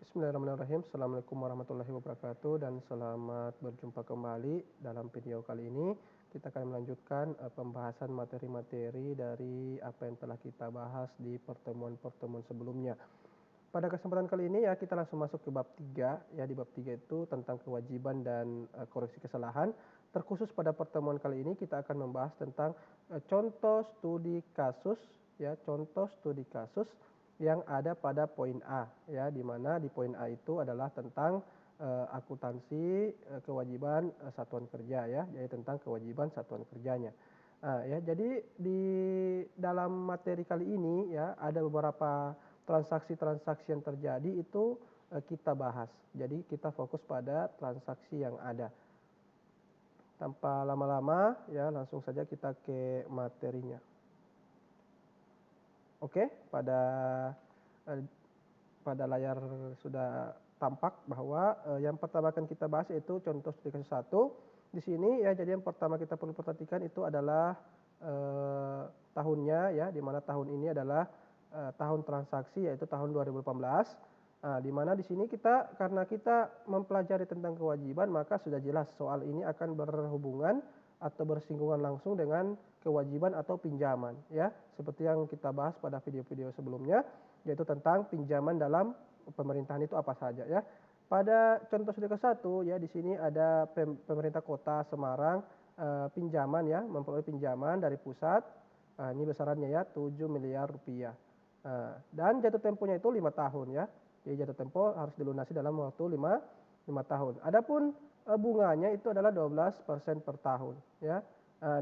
Bismillahirrahmanirrahim. Assalamualaikum warahmatullahi wabarakatuh dan selamat berjumpa kembali. Dalam video kali ini kita akan melanjutkan pembahasan materi-materi dari apa yang telah kita bahas di pertemuan-pertemuan sebelumnya. Pada kesempatan kali ini ya kita langsung masuk ke bab 3 ya. Di bab 3 itu tentang kewajiban dan koreksi kesalahan. Terkhusus pada pertemuan kali ini kita akan membahas tentang contoh studi kasus ya, contoh studi kasus yang ada pada poin A ya, di mana di poin A itu adalah tentang akuntansi kewajiban satuan kerja ya, jadi tentang kewajiban satuan kerjanya. Ya, jadi di dalam materi kali ini ya ada beberapa transaksi-transaksi yang terjadi itu kita bahas. Jadi kita fokus pada transaksi yang ada. Tanpa lama-lama ya langsung saja kita ke materinya. Oke, pada layar sudah tampak bahwa yang pertama akan kita bahas yaitu contoh studi kasus 1. Di sini ya, jadi yang pertama kita perlu perhatikan itu adalah tahunnya ya, di mana tahun ini adalah tahun transaksi yaitu tahun 2018. Di mana di sini karena kita mempelajari tentang kewajiban, maka sudah jelas soal ini akan berhubungan atau bersinggungan langsung dengan kewajiban atau pinjaman ya, seperti yang kita bahas pada video-video sebelumnya, yaitu tentang pinjaman dalam pemerintahan itu apa saja ya. Pada contoh studi ke-1 ya, di sini ada pemerintah kota Semarang pinjaman ya, memperoleh pinjaman dari pusat. Ini besarannya ya 7 miliar rupiah. Dan jatuh temponya itu 5 tahun ya. Jadi jatuh tempo harus dilunasi dalam waktu 5 tahun. Adapun bunganya itu adalah 12% per tahun ya,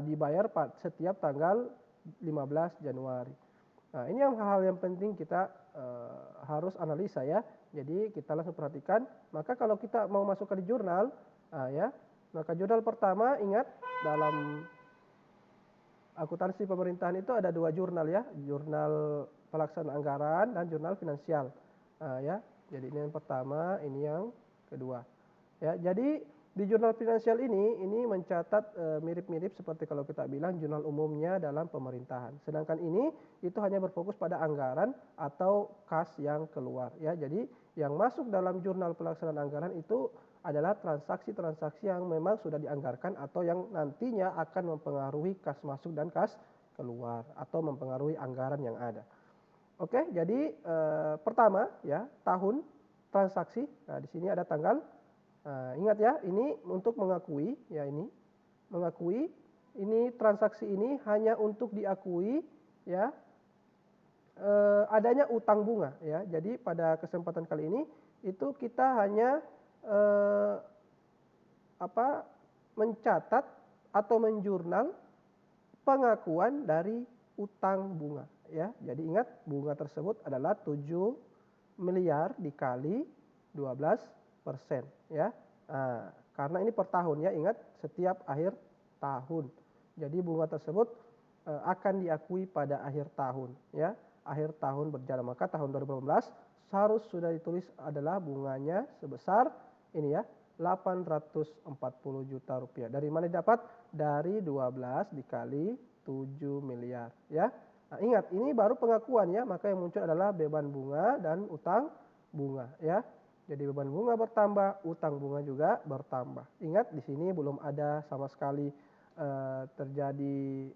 dibayar setiap tanggal 15 Januari. Nah, ini yang hal-hal yang penting kita harus analisa ya. Jadi kita langsung perhatikan. Maka kalau kita mau masukkan di jurnal ya, maka jurnal pertama, ingat dalam akuntansi pemerintahan itu ada 2 jurnal ya, jurnal pelaksanaan anggaran dan jurnal finansial ya. Jadi ini yang pertama, ini yang kedua. Ya, jadi di jurnal finansial ini mencatat mirip-mirip seperti kalau kita bilang jurnal umumnya dalam pemerintahan. Sedangkan ini itu hanya berfokus pada anggaran atau kas yang keluar ya. Jadi yang masuk dalam jurnal pelaksanaan anggaran itu adalah transaksi-transaksi yang memang sudah dianggarkan atau yang nantinya akan mempengaruhi kas masuk dan kas keluar atau mempengaruhi anggaran yang ada. Oke, jadi pertama ya, tahun transaksi. Nah, di sini ada tanggal. Ingat ya, ini untuk mengakui ya, ini transaksi ini hanya untuk diakui ya adanya utang bunga ya. Jadi pada kesempatan kali ini itu kita hanya mencatat atau menjurnal pengakuan dari utang bunga ya. Jadi ingat, bunga tersebut adalah 7 miliar dikali 12% ya. Karena ini per tahun ya, ingat setiap akhir tahun. Jadi bunga tersebut akan diakui pada akhir tahun ya. Akhir tahun berjalan, maka tahun 2018 harus sudah ditulis adalah bunganya sebesar ini ya, 840 juta rupiah. Dari mana didapat? Dari 12 dikali 7 miliar ya. Nah, ingat ini baru pengakuan ya, maka yang muncul adalah beban bunga dan utang bunga ya. Jadi beban bunga bertambah, utang bunga juga bertambah. Ingat di sini belum ada sama sekali terjadi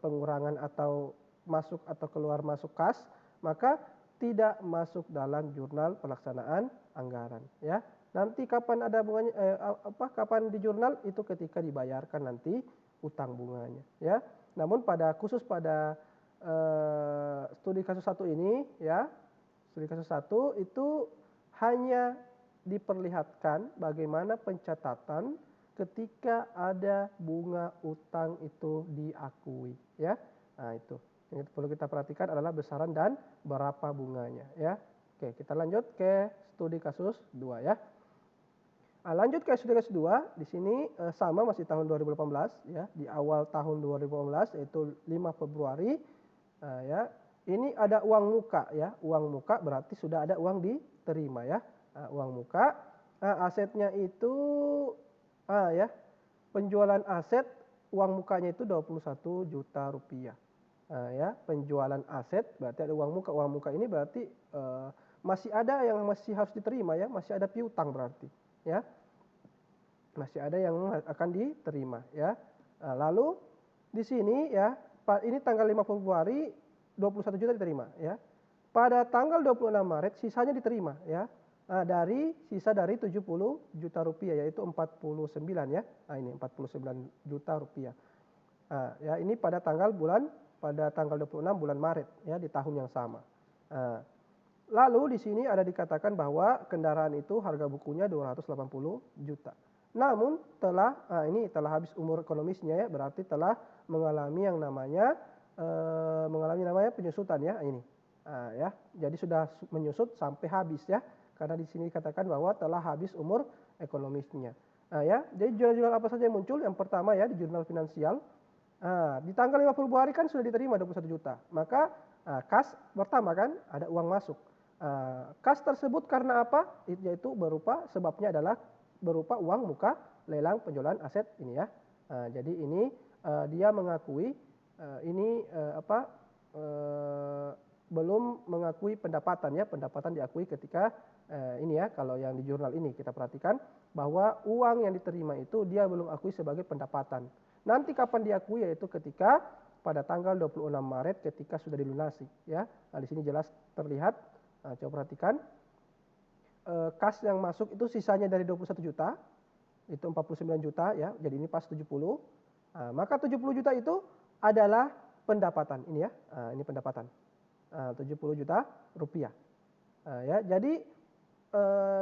pengurangan atau masuk atau keluar masuk kas, maka tidak masuk dalam jurnal pelaksanaan anggaran ya. Nanti kapan ada bunganya kapan di jurnal itu ketika dibayarkan nanti utang bunganya ya. Namun khusus pada studi kasus 1 ini ya, studi kasus 1 itu hanya diperlihatkan bagaimana pencatatan ketika ada bunga utang itu diakui ya. Nah, itu yang perlu kita perhatikan adalah besaran dan berapa bunganya ya. Oke, kita lanjut ke studi kasus 2 ya. Lanjut ke studi kasus 2, di sini sama masih tahun 2018 ya, di awal tahun 2018 yaitu 5 Februari ya. Ini ada uang muka ya, uang muka berarti sudah ada uang diterima ya. Uang muka, asetnya itu ya, penjualan aset uang mukanya itu 21 juta rupiah. Ya, penjualan aset berarti ada uang muka. Uang muka ini berarti masih ada yang masih harus diterima ya, masih ada piutang berarti ya. Masih ada yang akan diterima ya. Nah, lalu di sini ya, ini tanggal 5 Februari 21 juta diterima ya. Pada tanggal 26 Maret sisanya diterima ya. Nah, sisa dari 70 juta rupiah yaitu 49 ya. Nah, ini 49 juta rupiah. Nah, ya ini pada tanggal 26 bulan Maret ya, di tahun yang sama. Nah, lalu di sini ada dikatakan bahwa kendaraan itu harga bukunya 280 juta. Namun ini telah habis umur ekonomisnya ya, berarti telah mengalami yang namanya penyusutan ya ini. Nah, ya, jadi sudah menyusut sampai habis ya, karena di sini dikatakan bahwa telah habis umur ekonomisnya. Nah, ya, jadi jurnal-jurnal apa saja yang muncul? Yang pertama ya di jurnal finansial. Nah, di tanggal 5 Februari kan sudah diterima 21 juta. Maka kas pertama kan ada uang masuk. Kas tersebut karena apa? Yaitu sebabnya adalah berupa uang muka lelang penjualan aset ini ya. Jadi ini dia mengakui belum mengakui pendapatan ya. Pendapatan diakui ketika ini ya, kalau yang di jurnal ini kita perhatikan bahwa uang yang diterima itu dia belum akui sebagai pendapatan. Nanti kapan diakui, yaitu ketika pada tanggal 26 Maret ketika sudah dilunasi ya. Nah, di sini jelas terlihat. Nah, coba perhatikan. Kas yang masuk itu sisanya dari 21 juta, itu 49 juta ya, jadi ini pas 70. Nah, maka 70 juta itu adalah pendapatan, ini ya, ini pendapatan, 70 juta rupiah. Ya, jadi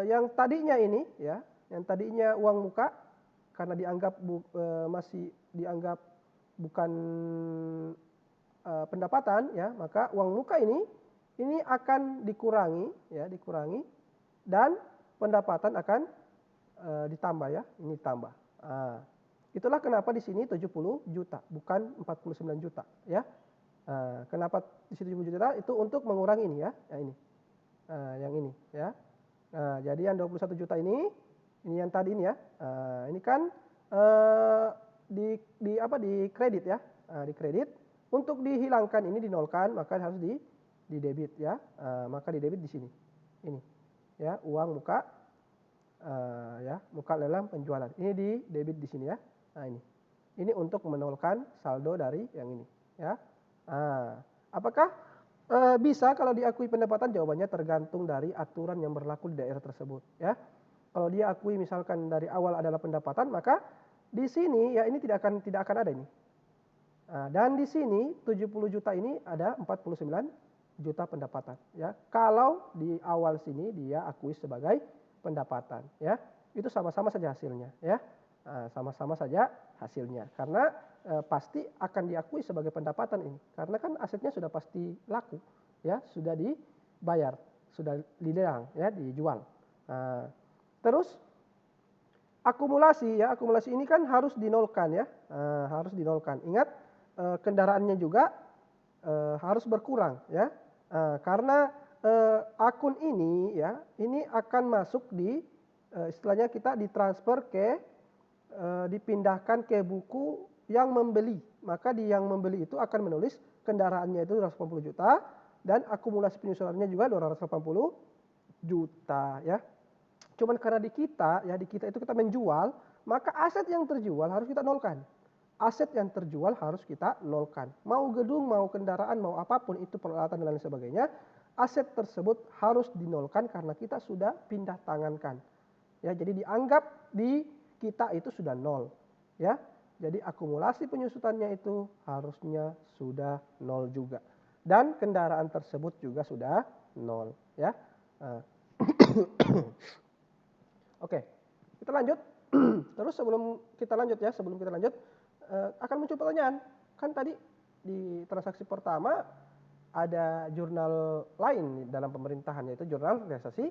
yang tadinya ini ya, yang tadinya uang muka, karena dianggap masih dianggap bukan pendapatan ya, maka uang muka ini akan dikurangi ya, dan pendapatan akan ditambah ya, ini tambah. Itulah kenapa di sini 70 juta bukan 49 juta ya. Kenapa di sini 70 juta itu untuk mengurangi ini ya, ini. Yang ini ya. Jadi yang 21 juta ini yang tadi ini ya. Ini kan di kredit ya. Di kredit untuk dihilangkan ini dinolkan, maka harus di debit ya. Maka di debit di sini. Ini. Ya, uang muka ya, muka lelang penjualan. Ini di debit di sini ya. Nah, ini. Ini untuk menolkan saldo dari yang ini ya. Apakah bisa kalau diakui pendapatan? Jawabannya tergantung dari aturan yang berlaku di daerah tersebut ya. Kalau dia akui misalkan dari awal adalah pendapatan, maka di sini ya ini tidak akan ada ini. Dan di sini 70 juta ini ada 49 juta pendapatan ya. Kalau di awal sini dia akui sebagai pendapatan ya, itu sama-sama saja hasilnya ya. Sama-sama saja hasilnya karena pasti akan diakui sebagai pendapatan ini, karena kan asetnya sudah pasti laku ya, sudah dibayar, sudah dilelang ya, dijual. Terus akumulasi ya, akumulasi ini kan harus dinolkan ya, harus dinolkan. Ingat kendaraannya juga harus berkurang ya. Karena akun ini ya, ini akan masuk di istilahnya kita ditransfer dipindahkan ke buku yang membeli. Maka di yang membeli itu akan menulis kendaraannya itu 280 juta dan akumulasi penyusulannya juga 280 juta ya. Cuman karena di kita itu kita menjual, maka aset yang terjual harus kita nolkan. Aset yang terjual harus kita nolkan. Mau gedung, mau kendaraan, mau apapun itu, peralatan dan lain sebagainya, aset tersebut harus dinolkan karena kita sudah pindah tangankan. Ya, jadi dianggap di kita itu sudah nol. Ya, jadi akumulasi penyusutannya itu harusnya sudah nol juga. Dan kendaraan tersebut juga sudah nol. Ya. Oke, kita lanjut. Terus sebelum kita lanjut akan muncul pertanyaan. Kan tadi di transaksi pertama ada jurnal lain dalam pemerintahan, yaitu jurnal realisasi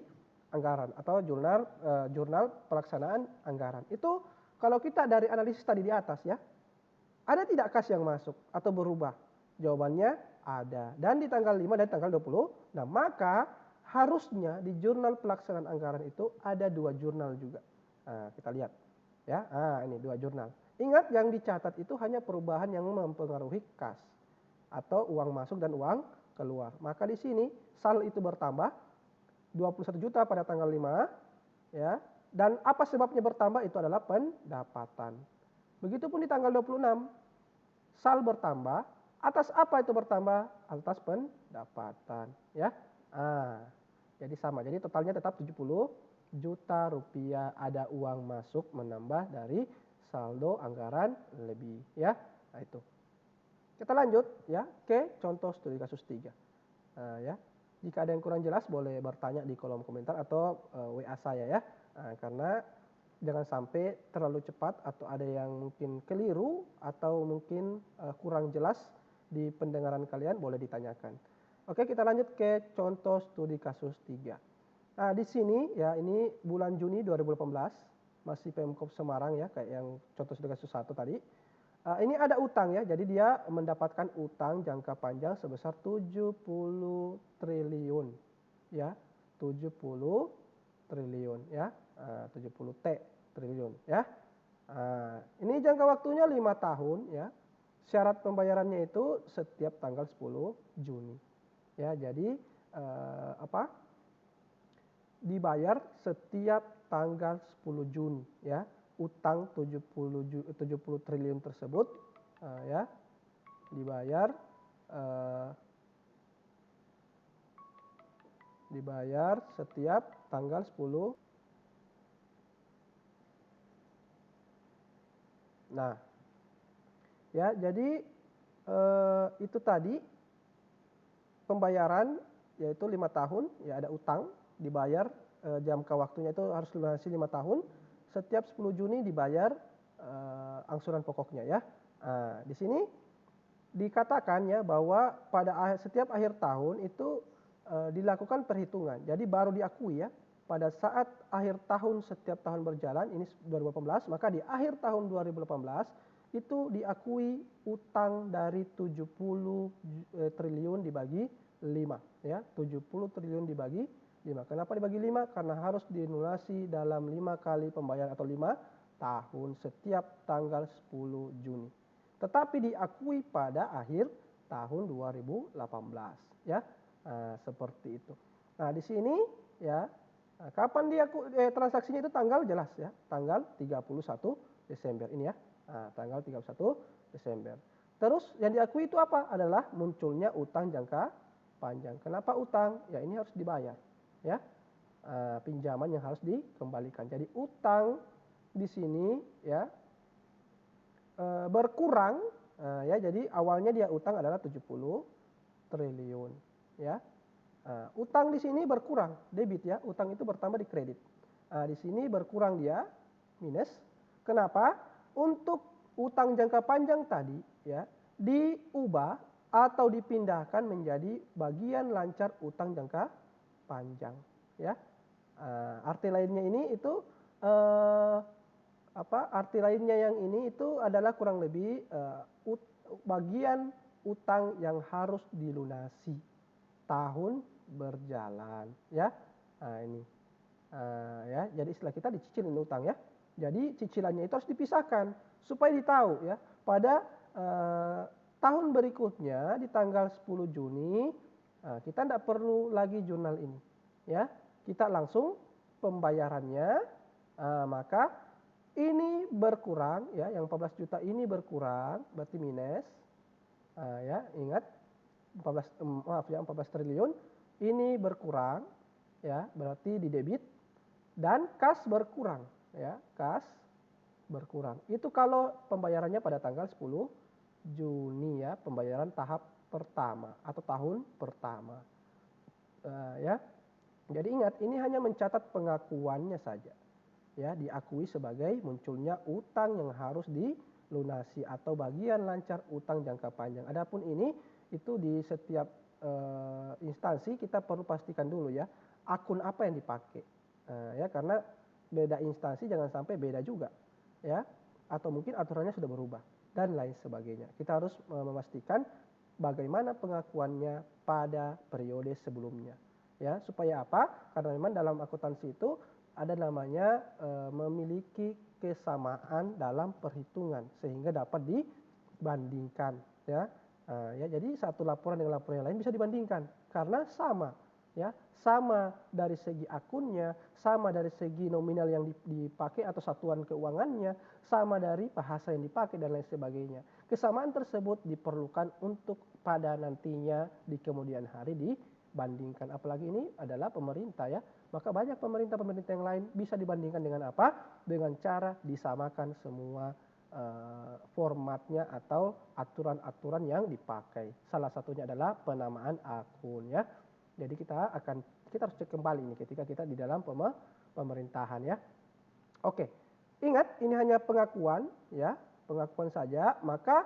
anggaran atau jurnal pelaksanaan anggaran. Itu kalau kita dari analisis tadi di atas ya, ada tidak kas yang masuk atau berubah? Jawabannya ada. Dan di tanggal 5 dan tanggal 20. Nah, maka harusnya di jurnal pelaksanaan anggaran itu ada 2 jurnal juga. Nah, kita lihat ya. Ini 2 jurnal. Ingat, yang dicatat itu hanya perubahan yang mempengaruhi kas atau uang masuk dan uang keluar. Maka di sini saldo itu bertambah, 21 juta pada tanggal 5, ya. Dan apa sebabnya bertambah? Itu adalah pendapatan. Begitupun di tanggal 26, sal bertambah. Atas apa itu bertambah? Atas pendapatan, ya. Jadi sama. Jadi totalnya tetap 70 juta rupiah ada uang masuk menambah dari saldo anggaran lebih, ya. Nah, itu. Kita lanjut ya ke contoh studi kasus 3. Ya. Jika ada yang kurang jelas boleh bertanya di kolom komentar atau WA saya ya. Karena jangan sampai terlalu cepat atau ada yang mungkin keliru atau mungkin kurang jelas di pendengaran kalian, boleh ditanyakan. Oke, kita lanjut ke contoh studi kasus 3. Nah, di sini ya, ini bulan Juni 2018, masih Pemkop Semarang ya, kayak yang contoh studi kasus 1 tadi. Ini ada utang ya, jadi dia mendapatkan utang jangka panjang sebesar 70 triliun ya, 70 triliun ya, 70 triliun ya. Ini jangka waktunya 5 tahun ya. Syarat pembayarannya itu setiap tanggal 10 Juni ya. Jadi dibayar setiap tanggal 10 Juni ya. Utang 70 triliun tersebut ya dibayar setiap tanggal 10. Nah, ya, jadi itu tadi pembayaran yaitu 5 tahun ya, ada utang dibayar, jangka waktunya itu harus lunasi 5 tahun. Setiap 10 Juni dibayar angsuran pokoknya ya. Di sini dikatakan ya bahwa pada setiap akhir tahun itu dilakukan perhitungan. Jadi baru diakui ya pada saat akhir tahun setiap tahun berjalan, ini 2018, maka di akhir tahun 2018 itu diakui utang dari 70 triliun dibagi 5 ya. 70 triliun dibagi 5. Kenapa dibagi 5? Karena harus dilunasi dalam 5 kali pembayaran atau 5 tahun setiap tanggal 10 Juni. Tetapi diakui pada akhir tahun 2018 ya. Seperti itu. Nah, di sini ya, kapan transaksinya itu tanggal jelas ya, tanggal 31 Desember ini ya. Tanggal 31 Desember. Terus yang diakui itu apa? Adalah munculnya utang jangka panjang. Kenapa utang? Ya, ini harus dibayar ya. Pinjaman yang harus dikembalikan. Jadi utang di sini ya berkurang ya. Jadi awalnya dia utang adalah 70 triliun ya. Utang di sini berkurang, debit ya. Utang itu bertambah di kredit. Di sini berkurang dia, minus. Kenapa? Untuk utang jangka panjang tadi ya diubah atau dipindahkan menjadi bagian lancar utang jangka panjang ya. Arti lainnya ini itu arti lainnya yang ini itu adalah kurang lebih bagian utang yang harus dilunasi tahun berjalan ya. Ini ya, jadi istilah kita dicicilin utang ya. Jadi cicilannya itu harus dipisahkan supaya ditahu ya pada tahun berikutnya di tanggal 10 Juni kita tidak perlu lagi jurnal ini ya. Kita langsung pembayarannya, maka ini berkurang ya, yang 14 juta ini berkurang berarti minus ya. Ingat 14 triliun ini berkurang ya, berarti di debit, dan kas berkurang ya, kas berkurang. Itu kalau pembayarannya pada tanggal 10 Juni ya, pembayaran tahap pertama atau tahun pertama ya. Jadi ingat, ini hanya mencatat pengakuannya saja ya, diakui sebagai munculnya utang yang harus dilunasi atau bagian lancar utang jangka panjang. Adapun ini itu di setiap instansi kita perlu pastikan dulu ya, akun apa yang dipakai ya, karena beda instansi jangan sampai beda juga ya, atau mungkin aturannya sudah berubah dan lain sebagainya. Kita harus memastikan bagaimana pengakuannya pada periode sebelumnya ya. Supaya apa? Karena memang dalam akuntansi itu ada namanya memiliki kesamaan dalam perhitungan sehingga dapat dibandingkan ya. Ya, jadi satu laporan dengan laporan yang lain bisa dibandingkan karena sama ya, sama dari segi akunnya, sama dari segi nominal yang dipakai atau satuan keuangannya, sama dari bahasa yang dipakai dan lain sebagainya. Kesamaan tersebut diperlukan untuk pada nantinya di kemudian hari dibandingkan. Apalagi ini adalah pemerintah ya, maka banyak pemerintah-pemerintah yang lain bisa dibandingkan dengan apa? Dengan cara disamakan semua formatnya atau aturan-aturan yang dipakai. Salah satunya adalah penamaan akun ya. Jadi kita harus cek kembali nih ketika kita di dalam pemerintahan ya. Oke, ingat ini hanya pengakuan ya, pengakuan saja, maka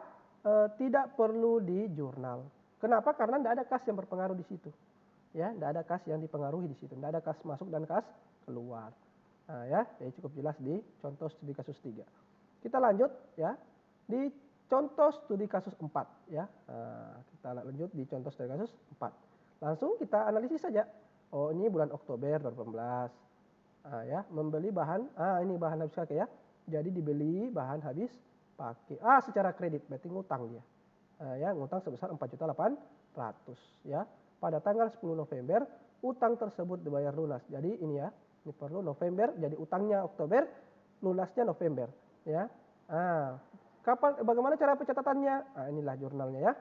tidak perlu di jurnal. Kenapa? Karena tidak ada kas yang berpengaruh di situ. Ya, tidak ada kas yang dipengaruhi di situ, tidak ada kas masuk dan kas keluar. Nah, ya, jadi cukup jelas di contoh studi kasus 3. Kita lanjut ya di contoh studi kasus 4 ya. Kita lanjut di contoh studi kasus 4. Langsung kita analisis saja. Oh, ini bulan Oktober 2018. Ya, membeli bahan, ini bahan habis pakai ya. Jadi dibeli bahan habis pakai. Secara kredit berarti ngutang dia. Ya, ngutang sebesar 4.800.000 ya. Pada tanggal 10 November utang tersebut dibayar lunas. Jadi ini ya, ini perlu November, jadi utangnya Oktober, lunasnya November ya. Bagaimana cara pencatatannya? Inilah jurnalnya ya.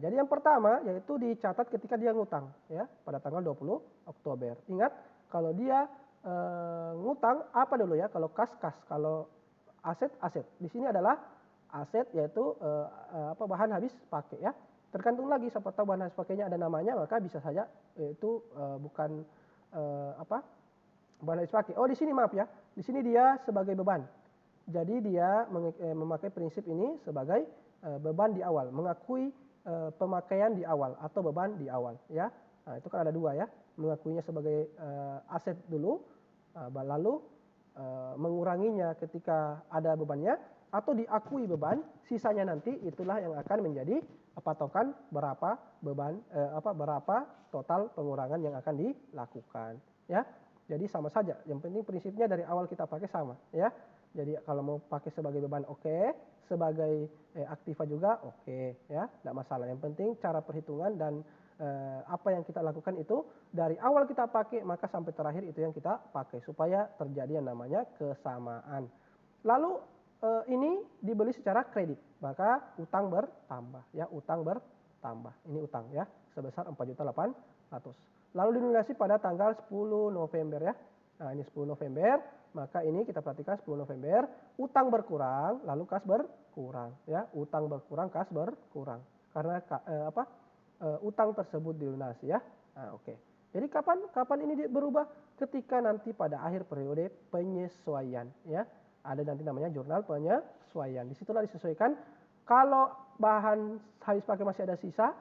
Jadi yang pertama yaitu dicatat ketika dia ngutang ya pada tanggal 20 Oktober. Ingat kalau dia ngutang apa dulu ya? Kalau kas, kalau aset. Di sini adalah aset yaitu bahan habis pakai ya. Tergantung lagi siapa tahu bahan habis pakainya ada namanya, maka bisa saja itu bukan bahan habis pakai. Oh, di sini maaf ya. Di sini dia sebagai beban. Jadi dia memakai prinsip ini sebagai beban di awal, mengakui pemakaian di awal atau beban di awal ya. Nah, itu kan ada dua ya, mengakuinya sebagai aset dulu, lalu menguranginya ketika ada bebannya, atau diakui beban, sisanya nanti itulah yang akan menjadi patokan berapa beban berapa total pengurangan yang akan dilakukan ya. Jadi sama saja, yang penting prinsipnya dari awal kita pakai sama ya. Jadi kalau mau pakai sebagai beban oke, sebagai aktiva juga oke ya, tidak masalah. Yang penting cara perhitungan dan apa yang kita lakukan itu dari awal kita pakai maka sampai terakhir itu yang kita pakai supaya terjadi yang namanya kesamaan. Lalu ini dibeli secara kredit, maka utang bertambah ya, utang bertambah. Ini utang ya sebesar 4.800.000. Lalu dilunasi pada tanggal 10 November ya. Nah, ini 10 November, maka ini kita perhatikan 10 November, utang berkurang, lalu kas berkurang ya, utang berkurang, kas berkurang. Karena utang tersebut dilunasi ya. Oke. Jadi kapan ini berubah? Ketika nanti pada akhir periode penyesuaian ya. Ada nanti namanya jurnal penyesuaian. Disitulah disesuaikan kalau bahan habis pakai masih ada sisa,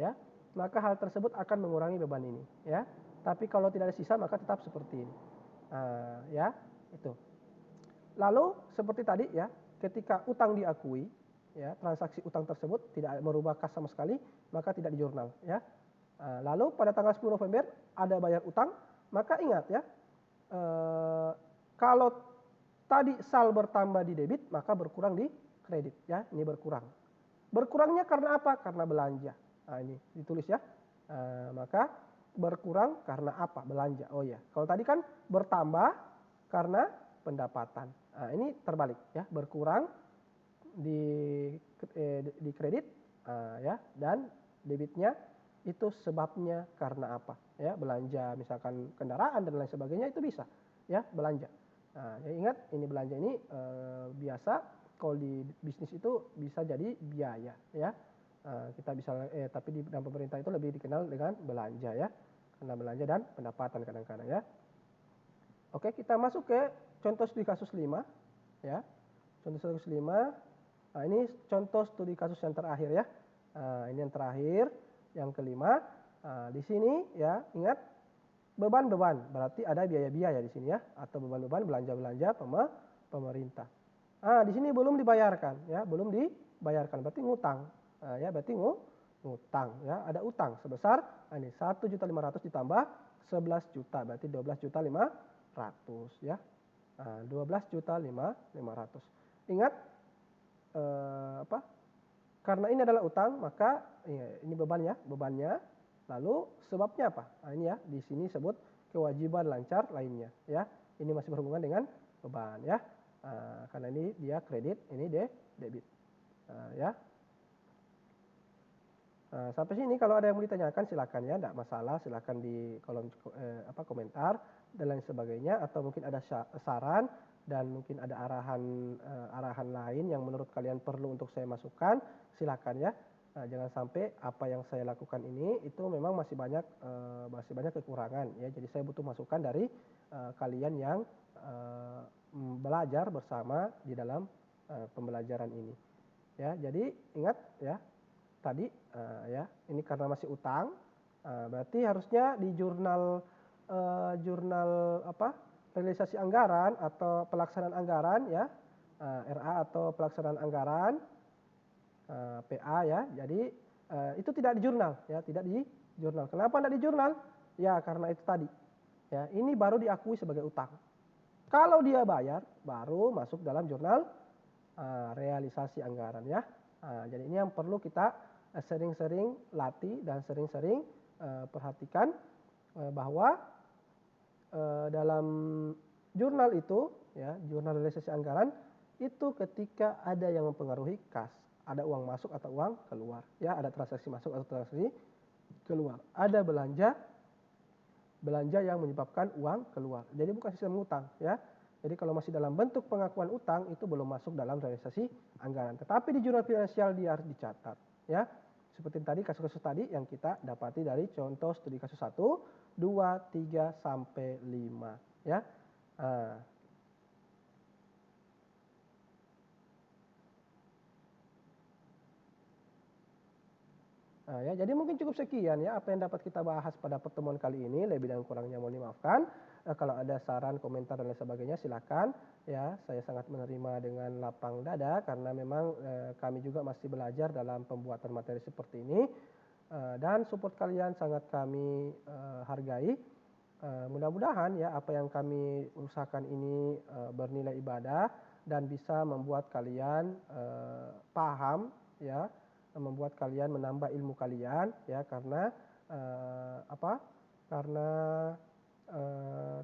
ya, maka hal tersebut akan mengurangi beban ini ya. Tapi kalau tidak ada sisa maka tetap seperti ini. Ya, itu. Lalu seperti tadi ya, ketika utang diakui ya, transaksi utang tersebut tidak merubah kas sama sekali, maka tidak di jurnal ya. Lalu pada tanggal 10 November ada bayar utang, maka ingat ya, kalau tadi sal bertambah di debit, maka berkurang di kredit ya, ini berkurang. Berkurangnya karena apa? Karena belanja. Ini ditulis ya. Maka berkurang karena apa? Belanja. Oh ya, kalau tadi kan bertambah karena pendapatan. Ini terbalik ya, berkurang di kredit ya, dan debitnya itu sebabnya karena apa? Ya, belanja misalkan kendaraan dan lain sebagainya itu bisa ya, belanja. Ya ingat ini belanja ini biasa kalau di bisnis itu bisa jadi biaya ya. Kita bisa tapi di dalam pemerintah itu lebih dikenal dengan belanja ya, karena belanja dan pendapatan kadang-kadang ya. Oke, kita masuk ke contoh studi kasus 5 ya. Contoh studi kasus 5. Ini contoh studi kasus yang terakhir ya. Ini yang terakhir, yang kelima. Di sini ya, ingat beban-beban berarti ada biaya-biaya di sini ya, atau beban-beban belanja-belanja pemerintah. Di sini belum dibayarkan ya, belum dibayarkan berarti ngutang. Ya berarti ngutang ya, ada utang sebesar ini 1.500.000 ditambah 11 juta berarti 12.500.000 ya. 12.500.000. Ingat karena ini adalah utang maka ini bebannya Lalu sebabnya apa? Nah, ini ya, di sini sebut kewajiban lancar lainnya ya. Ini masih berhubungan dengan beban ya. Karena ini dia kredit, ini debit. Ya. Sampai sini kalau ada yang mau ditanyakan silakan ya, tidak masalah, silakan di kolom komentar dan lain sebagainya, atau mungkin ada saran dan mungkin ada arahan lain yang menurut kalian perlu untuk saya masukkan, silakan ya. Jangan sampai apa yang saya lakukan ini itu memang masih banyak kekurangan ya. Jadi saya butuh masukan dari kalian yang belajar bersama di dalam pembelajaran ini. Ya, jadi ingat ya, tadi ya, ini karena masih utang, berarti harusnya di jurnal realisasi anggaran atau pelaksanaan anggaran ya, RA atau pelaksanaan anggaran, PA ya. Jadi itu tidak di jurnal ya, tidak di jurnal. Kenapa tidak di jurnal? Ya karena itu tadi. Ya, ini baru diakui sebagai utang. Kalau dia bayar, baru masuk dalam jurnal realisasi anggaran ya. Jadi ini yang perlu kita sering-sering latih dan sering-sering perhatikan bahwa dalam jurnal itu ya, jurnal realisasi anggaran itu ketika ada yang mempengaruhi kas, ada uang masuk atau uang keluar ya, ada transaksi masuk atau transaksi keluar, ada belanja yang menyebabkan uang keluar. Jadi bukan sistem utang ya. Jadi kalau masih dalam bentuk pengakuan utang itu belum masuk dalam realisasi anggaran. Tetapi di jurnal finansial dia harus dicatat ya. Seperti tadi kasus-kasus tadi yang kita dapati dari contoh studi kasus 1, 2, 3 sampai 5 ya. Ya, jadi mungkin cukup sekian ya apa yang dapat kita bahas pada pertemuan kali ini. Lebih dan kurangnya mohon dimaafkan. Kalau ada saran, komentar dan lain sebagainya silakan ya. Saya sangat menerima dengan lapang dada karena memang kami juga masih belajar dalam pembuatan materi seperti ini. Dan support kalian sangat kami hargai. Mudah-mudahan ya apa yang kami usahakan ini bernilai ibadah dan bisa membuat kalian paham ya, membuat kalian menambah ilmu kalian ya, karena karena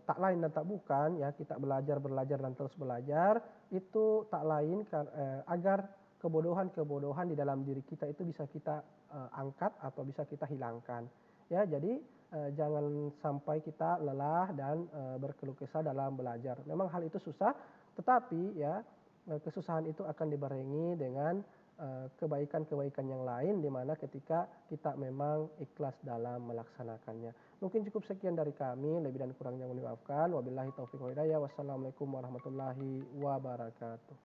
tak lain dan tak bukan ya, kita belajar dan terus belajar itu tak lain agar kebodohan di dalam diri kita itu bisa kita angkat atau bisa kita hilangkan ya. Jadi jangan sampai kita lelah dan berkeluh kesah dalam belajar. Memang hal itu susah, tetapi ya kesusahan itu akan dibarengi dengan kebaikan-kebaikan yang lain, di mana ketika kita memang ikhlas dalam melaksanakannya. Mungkin cukup sekian dari kami, lebih dan kurangnya mohon dimaafkan. Wabillahi taufiq wal hidayah. Wassalamualaikum warahmatullahi wabarakatuh.